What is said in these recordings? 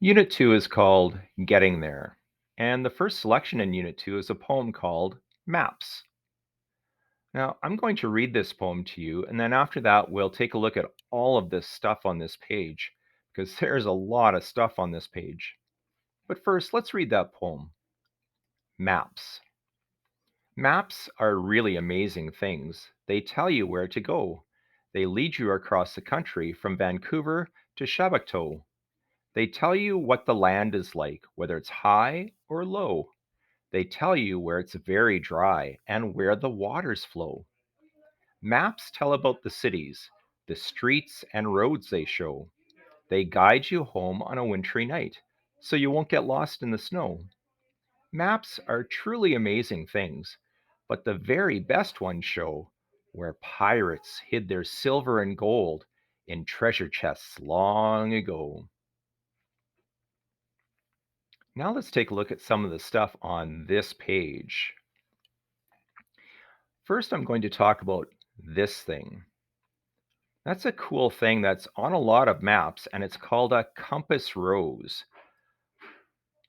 Unit 2 is called Getting There. And the first selection in Unit 2 is a poem called Maps. Now, I'm going to read this poem to you, and then after that, we'll take a look at all of this stuff on this page, because there's a lot of stuff on this page. But first, let's read that poem. Maps. Maps are really amazing things. They tell you where to go. They lead you across the country from Vancouver to Shabakto. They tell you what the land is like, whether it's high or low. They tell you where it's very dry and where the waters flow. Maps tell about the cities, the streets and roads they show. They guide you home on a wintry night, so you won't get lost in the snow. Maps are truly amazing things, but the very best ones show where pirates hid their silver and gold in treasure chests long ago. Now let's take a look at some of the stuff on this page. First, I'm going to talk about this thing. That's a cool thing that's on a lot of maps, and it's called a compass rose.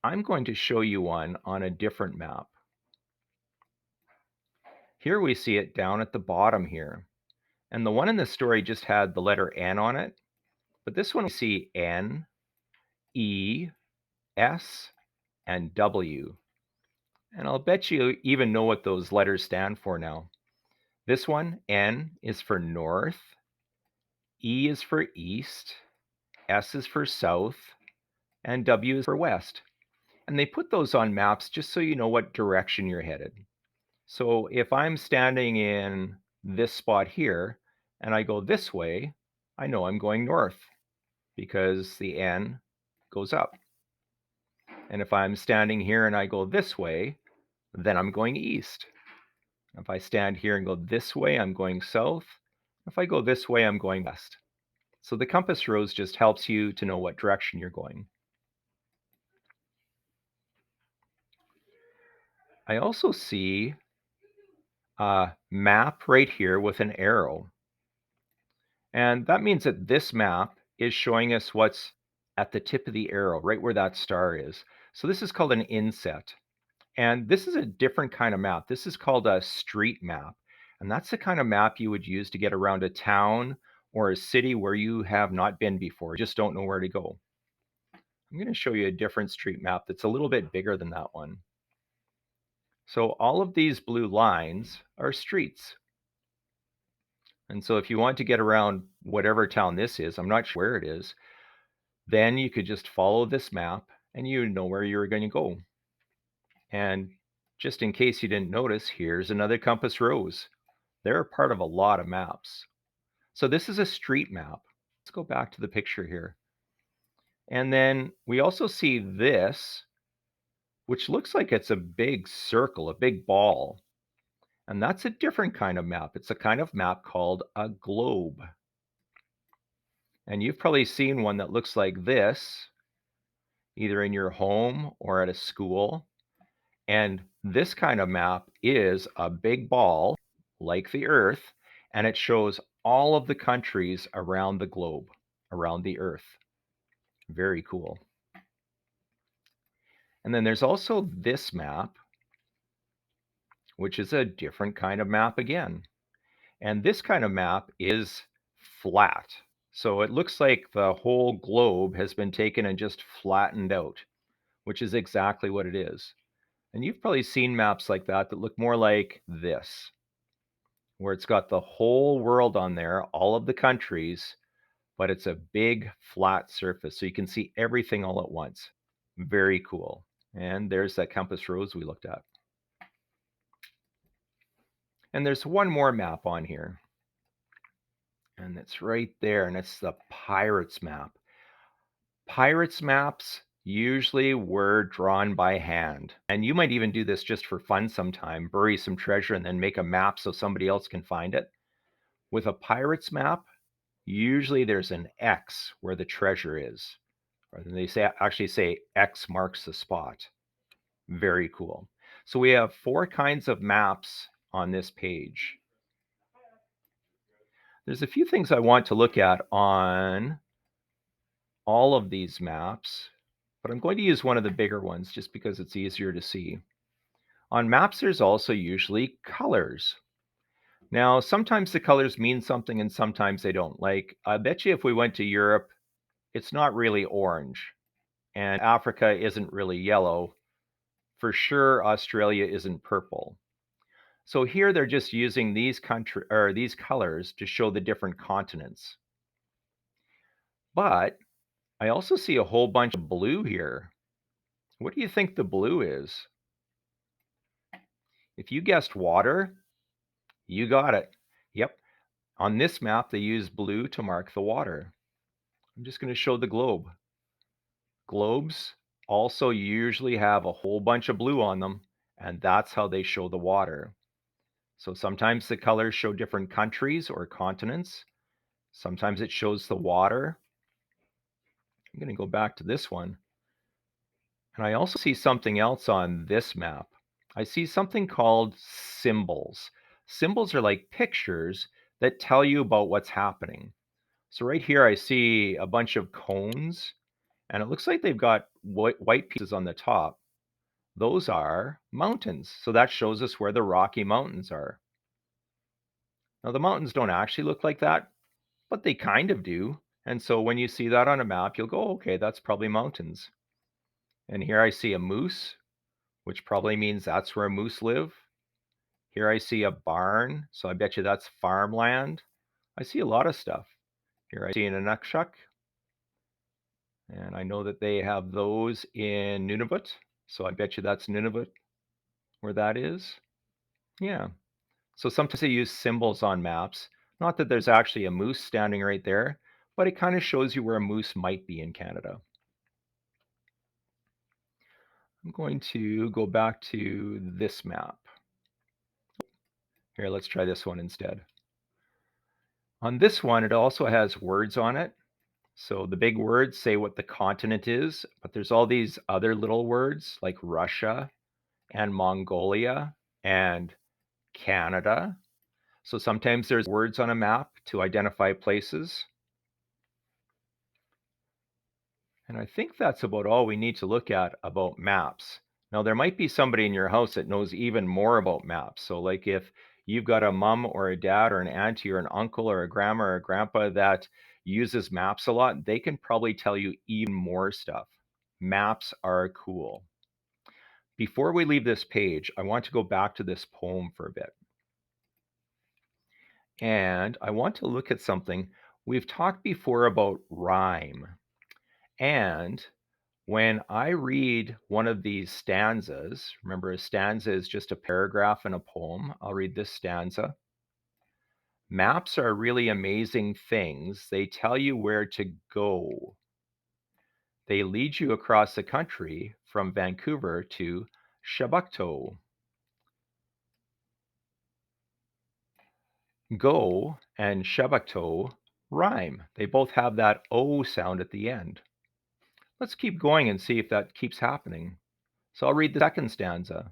I'm going to show you one on a different map. Here we see it down at the bottom here. And the one in the story just had the letter N on it, but this one we see N, E, S, and W. And I'll bet you even know what those letters stand for now. This one, N, is for north, E is for east, S is for south, and W is for west. And they put those on maps just so you know what direction you're headed. So if I'm standing in this spot here and I go this way, I know I'm going north because the N goes up. And if I'm standing here and I go this way, then I'm going east. If I stand here and go this way, I'm going south. If I go this way, I'm going west. So the compass rose just helps you to know what direction you're going. I also see a map right here with an arrow. And that means that this map is showing us what's at the tip of the arrow, right where that star is. So this is called an inset. And this is a different kind of map. This is called a street map. And that's the kind of map you would use to get around a town or a city where you have not been before, just don't know where to go. I'm going to show you a different street map that's a little bit bigger than that one. So all of these blue lines are streets. And so if you want to get around whatever town this is, I'm not sure where it is, then you could just follow this map and you know where you're going to go. And just in case you didn't notice, here's another compass rose. They're part of a lot of maps. So this is a street map. Let's go back to the picture here. And then we also see this, which looks like it's a big circle, a big ball. And that's a different kind of map. It's a kind of map called a globe. And you've probably seen one that looks like this, either in your home or at a school. And this kind of map is a big ball like the Earth, and it shows all of the countries around the globe, around the Earth. Very cool. And then there's also this map, which is a different kind of map again. And this kind of map is flat. So it looks like the whole globe has been taken and just flattened out, which is exactly what it is. And you've probably seen maps like that that look more like this, where it's got the whole world on there, all of the countries, but it's a big flat surface. So you can see everything all at once. Very cool. And there's that compass rose we looked at. And there's one more map on here. And it's right there. And it's the Pirates map. Pirates maps usually were drawn by hand. And you might even do this just for fun sometime, bury some treasure and then make a map so somebody else can find it. With a pirate's map, usually there's an X where the treasure is. Or they actually say X marks the spot. Very cool. So we have 4 kinds of maps on this page. There's a few things I want to look at on all of these maps. but I'm going to use one of the bigger ones just because it's easier to see. On maps, there's also usually colors. Now, sometimes the colors mean something and sometimes they don't. Like, I bet you if we went to Europe, it's not really orange, and Africa isn't really yellow. For sure, Australia isn't purple. So here they're just using these colors to show the different continents. But I also see a whole bunch of blue here. What do you think the blue is? If you guessed water, you got it. Yep. On this map, they use blue to mark the water. I'm just going to show the globe. Globes also usually have a whole bunch of blue on them, and that's how they show the water. So sometimes the colors show different countries or continents. Sometimes it shows the water. I'm going to go back to this one. And I also see something else on this map. I see something called symbols. Symbols are like pictures that tell you about what's happening. So right here, I see a bunch of cones, and it looks like they've got white pieces on the top. Those are mountains. So that shows us where the Rocky Mountains are. Now, the mountains don't actually look like that, but they kind of do. And so when you see that on a map, you'll go, okay, that's probably mountains. And here I see a moose, which probably means that's where moose live. Here I see a barn, so I bet you that's farmland. I see a lot of stuff. Here I see an Inukshuk, and I know that they have those in Nunavut, so I bet you that's Nunavut where that is. Yeah. So sometimes they use symbols on maps. Not that there's actually a moose standing right there, but it kind of shows you where a moose might be in Canada. I'm going to go back to this map. Here, let's try this one instead. On this one, it also has words on it. So the big words say what the continent is, but there's all these other little words like Russia and Mongolia and Canada. So sometimes there's words on a map to identify places. And I think that's about all we need to look at about maps. Now, there might be somebody in your house that knows even more about maps. So, like if you've got a mom or a dad or an auntie or an uncle or a grandma or a grandpa that uses maps a lot, they can probably tell you even more stuff. Maps are cool. Before we leave this page, I want to go back to this poem for a bit. And I want to look at something. We've talked before about rhyme. And when I read one of these stanzas, remember a stanza is just a paragraph in a poem. I'll read this stanza. Maps are really amazing things. They tell you where to go. They lead you across the country from Vancouver to Shabukto. Go and Shabukto rhyme. They both have that O sound at the end. Let's keep going and see if that keeps happening. So I'll read the second stanza.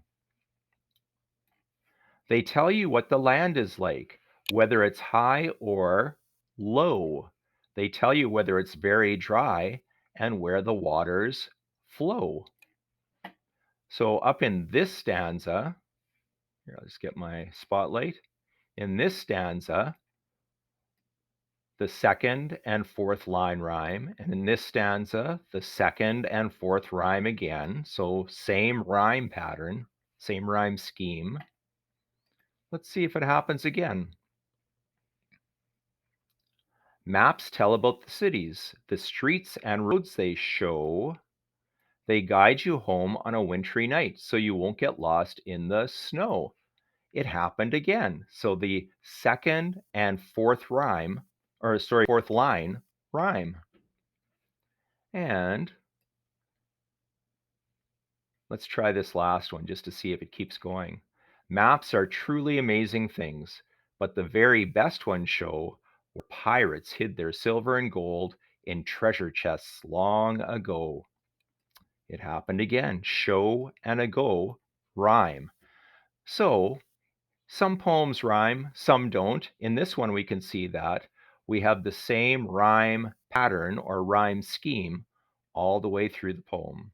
They tell you what the land is like, whether it's high or low. They tell you whether it's very dry and where the waters flow. So up in this stanza, here, I'll just get my spotlight. In this stanza, the second and fourth line rhyme. And in this stanza, the second and fourth rhyme again. So same rhyme pattern, same rhyme scheme. Let's see if it happens again. Maps tell about the cities, the streets and roads they show. They guide you home on a wintry night so you won't get lost in the snow. It happened again. So the second and fourth rhyme, or sorry, fourth line rhyme. And let's try this last one just to see if it keeps going. Maps are truly amazing things, but the very best ones show where pirates hid their silver and gold in treasure chests long ago. It happened again. Show and ago rhyme. So some poems rhyme, some don't. In this one, we can see that we have the same rhyme pattern or rhyme scheme all the way through the poem.